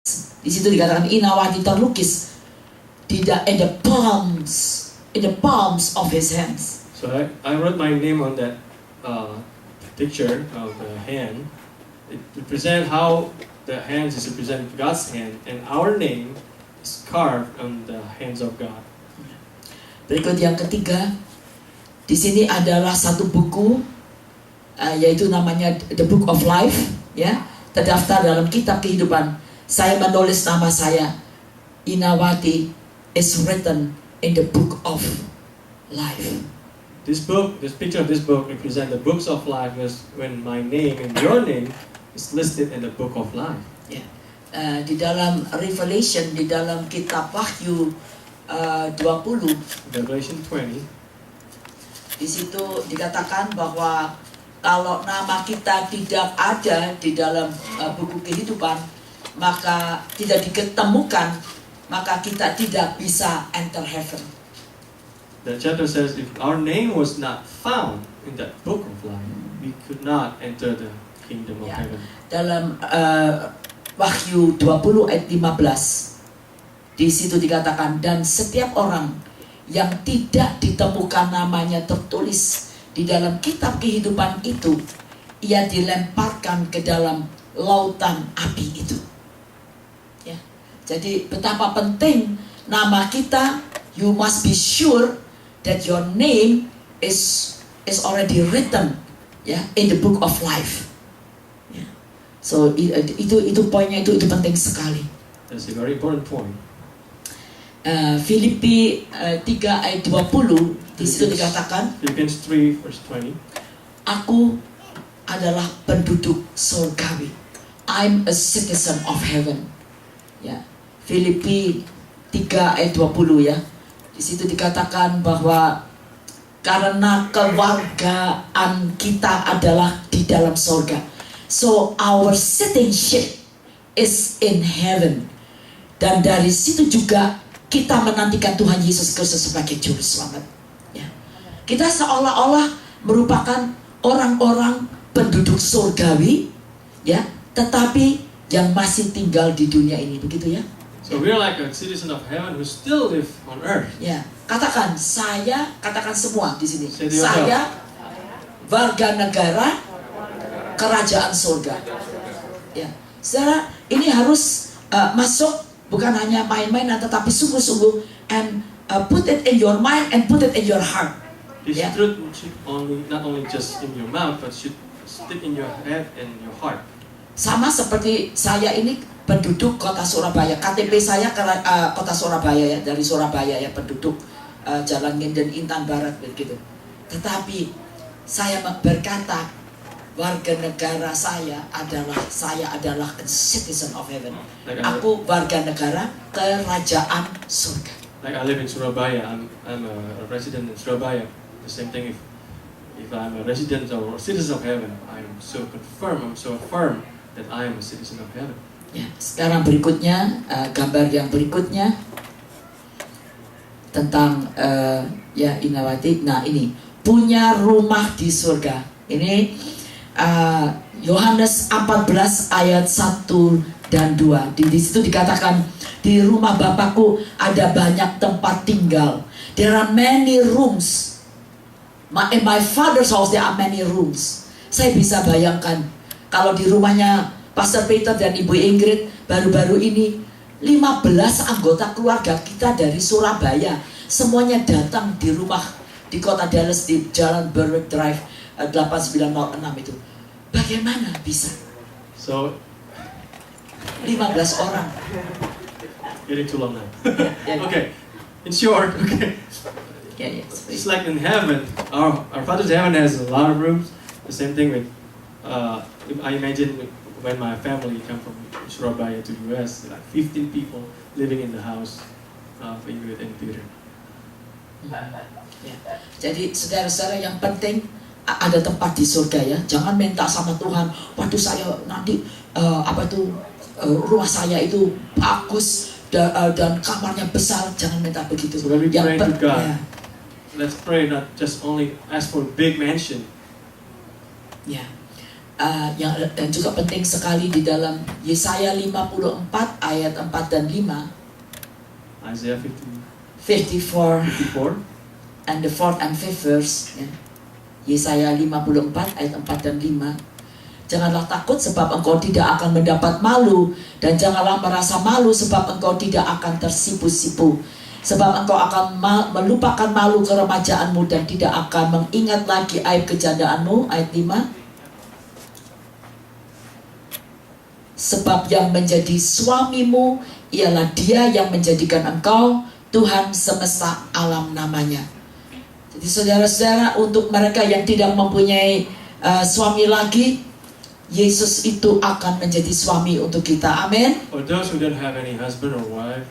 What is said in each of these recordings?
Di situ dikatakan Inawati terlukis in the palms of his hands. So I wrote my name on that picture of the hand. It represents how the hands is represent God's hand, and our name is carved on the hands of God. Berikut yang ketiga, di sini adalah satu buku, yaitu namanya The Book of Life, ya, terdaftar dalam kitab kehidupan. Saya menulis nama saya, Inawati is written in the Book of Life. This picture of this book represents the books of life, when my name and your name is listed in the book of life. Ya. Di dalam Revelation, di dalam kitab Wahyu 20, Revelation 20. di situ dikatakan bahwa kalau nama kita tidak ada di dalam buku kehidupan, maka tidak diketemukan, maka kita tidak bisa enter heaven. The chapter says if our name was not found in that book of life, we could not enter the kingdom of heaven. Dalam Wahyu 20 ayat 15, di situ dikatakan, dan setiap orang yang tidak ditemukan namanya tertulis di dalam kitab kehidupan itu, ia dilemparkan ke dalam lautan api itu. Ya. Jadi betapa penting nama kita. You must be sure that your name is already written, ya, in the book of life. Ya. So itu poinnya itu penting sekali. That's a very important point. Filipi 3 ayat 20, di situ dikatakan, Philippians 3 verse 20. Aku adalah penduduk surgawi. I'm a citizen of heaven. Ya. Filipi 3 ayat 20, ya. Di situ dikatakan bahwa karena kewargaan kita adalah di dalam surga. So our citizenship is in heaven. Dan dari situ juga kita menantikan Tuhan Yesus Kristus sebagai juru selamat. Ya. Kita seolah-olah merupakan orang-orang penduduk surgawi, ya, tetapi yang masih tinggal di dunia ini, begitu ya. So we are like a citizen of heaven who still live on earth. Ya, katakan semua di sini. Say Saya warga negara kerajaan surga. Ya, saudara, ini harus masuk. Bukan hanya main-main, tetapi sungguh-sungguh, and put it in your mind and put it in your heart. This Yeah. truth should not only just in your mouth, but should stick in your head and your heart. Sama seperti saya ini penduduk kota Surabaya. KTP saya kota Surabaya, ya, dari Surabaya, ya, penduduk Jalan Nginden Intan Barat begitu. Tetapi saya berkata, warga negara saya adalah a citizen of heaven. Aku warga negara kerajaan surga. Like I live in Surabaya, I'm a resident in Surabaya. The same thing if I'm a resident or citizen of heaven, I'm so affirm that I am a citizen of heaven. Ya, sekarang berikutnya gambar yang berikutnya tentang ya Inawati. Nah, ini punya rumah di surga. Ini Yohanes 14 ayat 1 dan 2. Di situ dikatakan, di rumah Bapakku ada banyak tempat tinggal. There are many rooms. In my father's house there are many rooms. Saya bisa bayangkan kalau di rumahnya Pastor Peter dan Ibu Ingrid baru-baru ini 15 anggota keluarga kita dari Surabaya semuanya datang di rumah di kota Dallas di Jalan Berwick Drive 8906 itu. Bagaimana bisa? So 15 orang. getting too long now. Yeah. Okay, in short, okay. Yeah, Just like in heaven, our Father's heaven has a lot of rooms. The same thing with, I imagine when my family come from Surabaya to US, like 15 people living in the house of Ingrid and Peter. Ya. Jadi saudara-saudara, yang penting ada tempat di surga, ya. Jangan minta sama Tuhan, waduh saya nanti rumah saya itu bagus dan kamarnya besar. Jangan minta begitu. So when we pray to God, ya. let's pray not just only ask for a big mansion. Ya. yang juga penting sekali di dalam Yesaya 54 ayat 4 dan 5, Isaiah 54 54. and the 4th and 5th verse, ya. Yesaya 54 ayat 4 dan 5. Janganlah takut sebab engkau tidak akan mendapat malu, dan janganlah merasa malu sebab engkau tidak akan tersipu-sipu. Sebab engkau akan melupakan malu keremajaanmu dan tidak akan mengingat lagi aib kejandaanmu. Ayat 5. Sebab yang menjadi suamimu ialah Dia yang menjadikan engkau Tuhan semesta alam namanya. Jadi saudara-saudara, untuk mereka yang tidak mempunyai suami lagi, Yesus itu akan menjadi suami untuk kita. Amin. For those who don't have any husband or wife,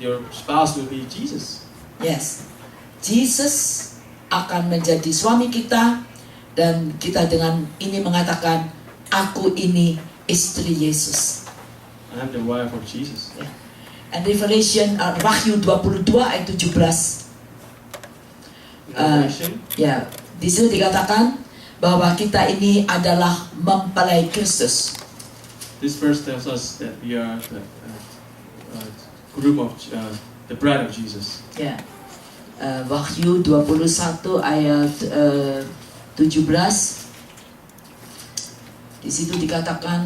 your spouse will be Jesus. Yes, Jesus akan menjadi suami kita, dan kita dengan ini mengatakan, aku ini istri Yesus. I am the wife of Jesus. Yeah. And Revelation, Wahyu 22 ayat 17. Revelation. Ya, di situ dikatakan bahwa kita ini adalah mempelai Kristus. This verse tells us that we are the groom of the bride of Jesus. Ya, Wahyu 21 ayat 17. Di situ dikatakan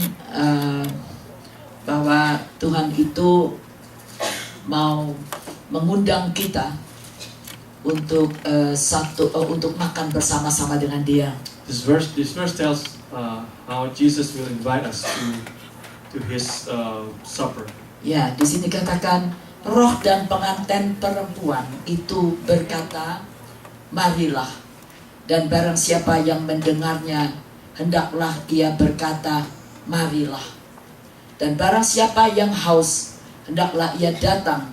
bahwa Tuhan itu mau mengundang kita untuk untuk makan bersama-sama dengan Dia. This verse tells how Jesus will invite us to His supper. Ya, di sini dikatakan roh dan pengantin perempuan itu berkata, marilah, dan barang siapa yang mendengarnya hendaklah ia berkata, marilah. Dan barang siapa yang haus, hendaklah ia datang.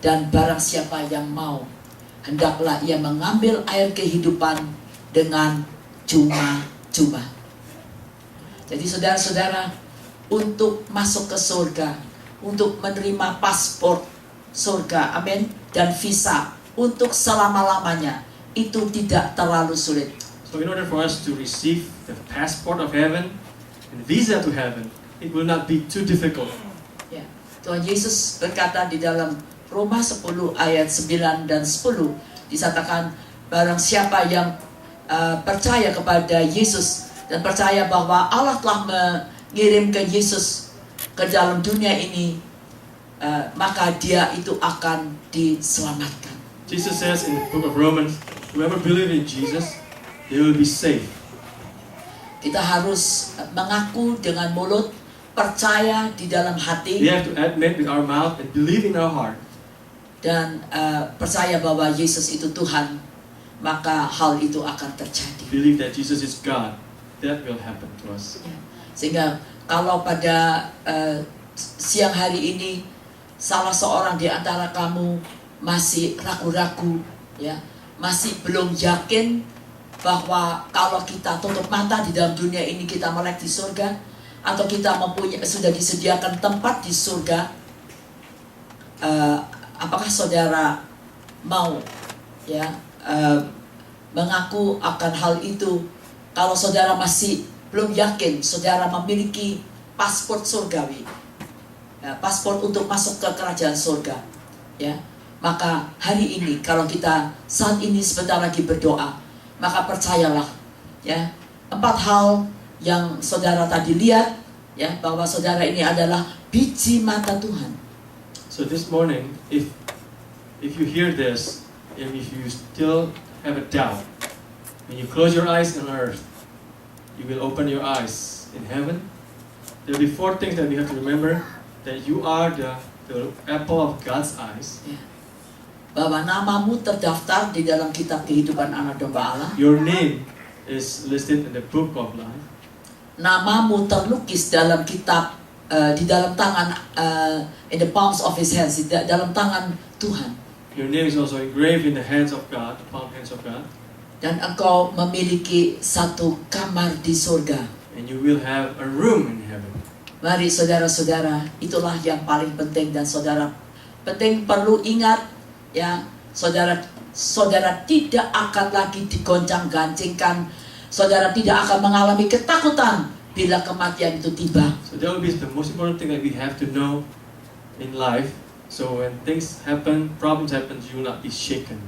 Dan barang siapa yang mau, hendaklah ia mengambil air kehidupan dengan cuma-cuma. Jadi saudara-saudara, untuk masuk ke surga, untuk menerima paspor surga, amin, dan visa untuk selama-lamanya, itu tidak terlalu sulit. So in order for us to receive the passport of heaven and visa to heaven, it will not be too difficult. Ya, Tuhan Yesus berkata di dalam Roma 10 ayat 9 dan 10, disatakan barang siapa yang percaya kepada Yesus dan percaya bahwa Allah telah mengirimkan Yesus ke dalam dunia ini, maka dia itu akan diselamatkan. Jesus says in the book of Romans, whoever believes in Jesus, they will be saved. Kita harus mengaku dengan mulut, percaya di dalam hati, We have to admit with our mouth and believe in our heart. dan percaya bahwa Yesus itu Tuhan, maka hal itu akan terjadi. Believe that Jesus is God. That will happen to us. Sehingga kalau pada siang hari ini salah seorang di antara kamu masih ragu-ragu, ya, masih belum yakin bahwa kalau kita tutup mata di dalam dunia ini kita melek di surga, atau kita sudah disediakan tempat di surga, apakah saudara mau, ya, mengaku akan hal itu? Kalau saudara masih belum yakin, saudara memiliki paspor surgawi, ya, paspor untuk masuk ke kerajaan surga, ya, maka hari ini kalau kita saat ini sebentar lagi berdoa, maka percayalah, ya, 4 hal yang saudara tadi lihat, ya, bahwa saudara ini adalah biji mata Tuhan. So this morning, if you hear this, and if you still have a doubt, when you close your eyes on earth, you will open your eyes in heaven. There will be 4 things that we have to remember: that you are the apple of God's eyes. Ya. Bahwa namamu terdaftar di dalam kitab kehidupan anak domba Allah. Your name is listed in the book of life. Namamu terlukis dalam kitab, di dalam tangan, in the palms of His hands, di dalam tangan Tuhan. Your name is also engraved in the hands of God, the palm hands of God. Dan engkau memiliki satu kamar di surga. And you will have a room in heaven. Mari saudara-saudara, itulah yang paling penting, dan saudara penting perlu ingat, ya, saudara tidak akan lagi digoncang-gancingkan saudara tidak akan mengalami ketakutan bila kematian itu tiba. So that will be the most important thing that we have to know in life. So when things happen, problems happen, you will not be shaken.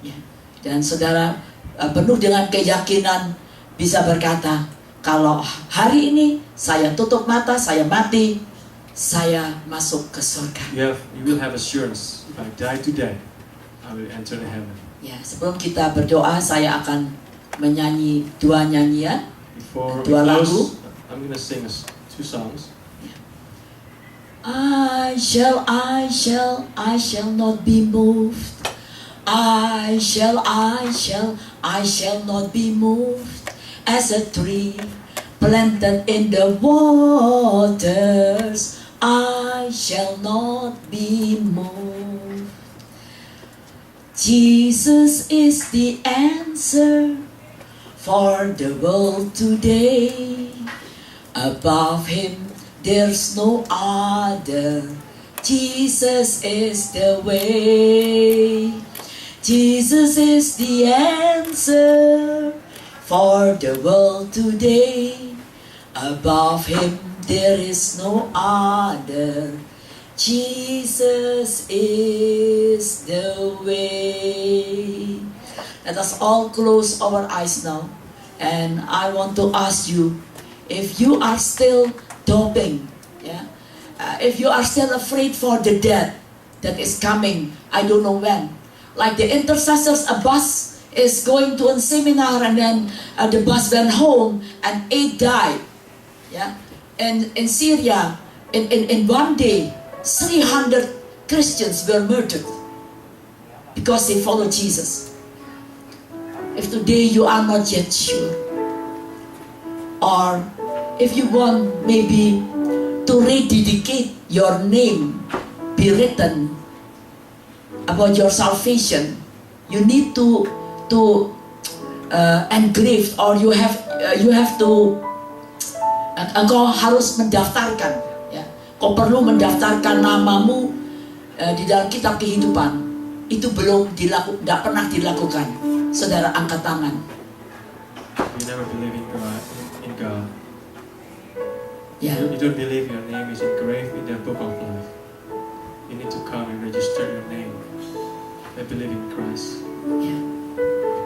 Ya. Dan saudara penuh dengan keyakinan bisa berkata, kalau hari ini saya tutup mata, saya mati, saya masuk ke surga. You will have assurance. If I die today, I will enter the heaven. Ya, sebelum kita berdoa, saya akan menyanyi dua nyanyian, Before we dua lagu. close, I'm gonna sing two songs. I shall not be moved. I shall not be moved. As a tree planted in the waters, I shall not be moved. Jesus is the answer for the world today. Above him there's no other. Jesus is the way. Jesus is the answer for the world today. Above him there is no other. Jesus is the way. Let us all close our eyes now. And I want to ask you, if you are still doubting, if you are still afraid for the death that is coming, I don't know when. Like the intercessors, a bus is going to a seminar and then the bus went home and 8 died. Yeah, and in Syria, in one day, 300 Christians were murdered because they followed Jesus. If today you are not yet sure, or if you want maybe to rededicate your name, be written about your salvation, you need to engrave, or you have to, engkau harus mendaftarkan, ya. Kau perlu mendaftarkan namamu di dalam kitab kehidupan. Itu belum tidak pernah dilakukan. Saudara angkat tangan. You never believe in God. Ya. You don't believe your name is engraved in the book of life. You need to come and register your name. I believe in Christ. Ya.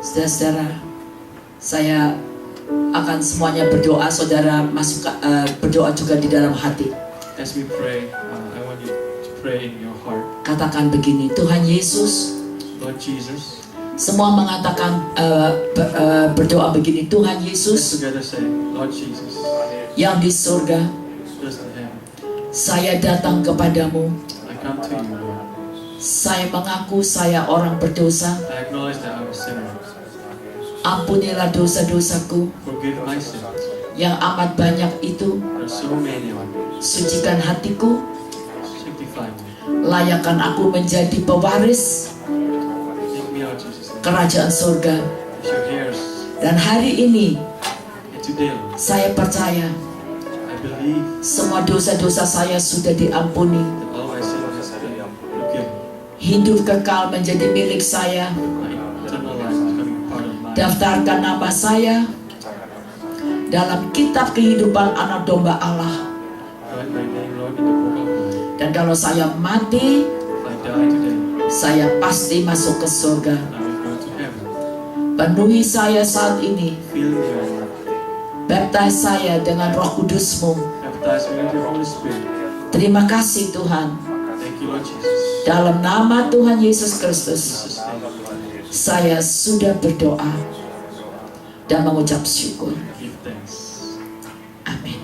Saudara-saudara, saya akan semuanya berdoa. Saudara masuk berdoa juga di dalam hati. As we pray, I want you to pray in your heart. Katakan begini, Tuhan Yesus. Lord Jesus. Semua mengatakan berdoa begini, Tuhan Let's Yesus together say, Lord Jesus. yang di surga, Just in heaven. saya datang kepadamu. I come to you, Lord. Saya mengaku saya orang berdosa. I acknowledge that I'm a sinner. Ampunilah dosa-dosaku Forgive my sins. yang amat banyak itu. There are so many of them. Sucikan hatiku, Sanctify me. layakkan aku menjadi pewaris Take me out, Jesus. kerajaan surga. If you're here, Dan hari ini and today, Lord, saya percaya I believe semua dosa-dosa saya sudah diampuni. that all my sins has been forgiven. Hidup kekal menjadi milik saya. My eternal life is becoming part of my life. Daftarkan nama saya dalam kitab kehidupan anak domba Allah. Write my name, Lord, in the book of life. Dan kalau saya mati, If I die today, saya pasti masuk ke surga. I will go to heaven. Penuhi saya saat ini. Fill me, Lord. Baptize saya dengan Roh Kudus-Mu. Baptize me with your Holy Spirit. Terima kasih Tuhan. Thank you, Lord Jesus. Dalam nama Tuhan Yesus Kristus, Jesus' name, saya sudah berdoa dan mengucap syukur. give thanks. Amin.